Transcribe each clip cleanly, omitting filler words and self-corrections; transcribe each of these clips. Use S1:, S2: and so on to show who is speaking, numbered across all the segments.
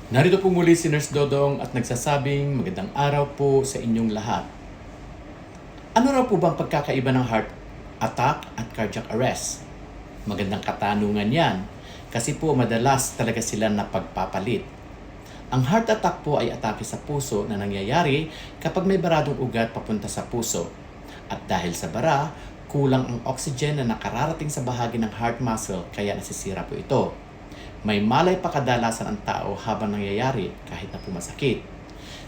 S1: Narito po muli si Nurse Dodong at nagsasabing magandang araw po sa inyong lahat. Ano raw po bang pagkakaiba ng heart attack at cardiac arrest? Magandang katanungan yan kasi po madalas talaga sila napagpapalit. Ang heart attack po ay atake sa puso na nangyayari kapag may baradong ugat papunta sa puso. At dahil sa bara, kulang ang oxygen na nakararating sa bahagi ng heart muscle kaya nasisira po ito. May malay pa kadalasan ang tao habang nangyayari kahit na pumasakit.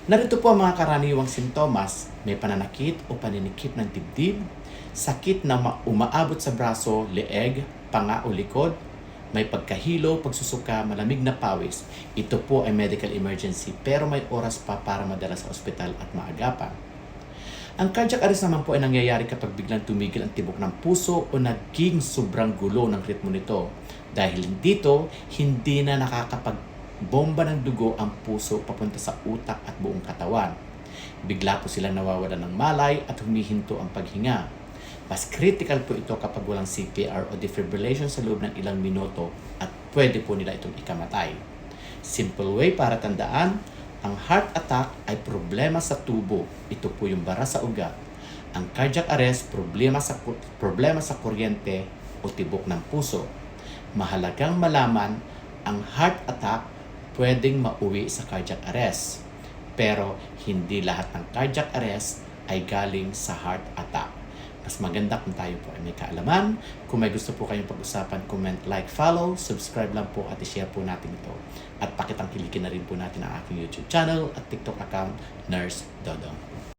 S1: Narito po ang mga karaniwang sintomas, may pananakit o paninikip ng dibdib, sakit na umaabot sa braso, leeg, panga o likod, may pagkahilo, pagsusuka, malamig na pawis. Ito po ay medical emergency pero may oras pa para madala sa ospital at maagapan. Ang cardiac arrest naman po ay nangyayari kapag biglang tumigil ang tibok ng puso o naging sobrang gulo ng ritmo nito. Dahil dito, hindi na nakakapagbomba ng dugo ang puso papunta sa utak at buong katawan. Bigla po silang nawawalan ng malay at humihinto ang paghinga. Mas critical po ito kapag walang CPR o defibrillation sa loob ng ilang minuto at pwede po nila itong ikamatay. Simple way para tandaan, ang heart attack ay problema sa tubo. Ito po yung bara sa ugat. Ang cardiac arrest, problema sa kuryente o tibok ng puso. Mahalagang malaman, ang heart attack pwedeng mauwi sa cardiac arrest. Pero hindi lahat ng cardiac arrest ay galing sa heart attack. Mas maganda kung tayo po ay may kaalaman. Kung may gusto po kayong pag-usapan, comment, like, follow, subscribe lang po at i-share po natin ito. At pakitangkilikin na rin po natin ang aking YouTube channel at TikTok account, Nurse Dodong.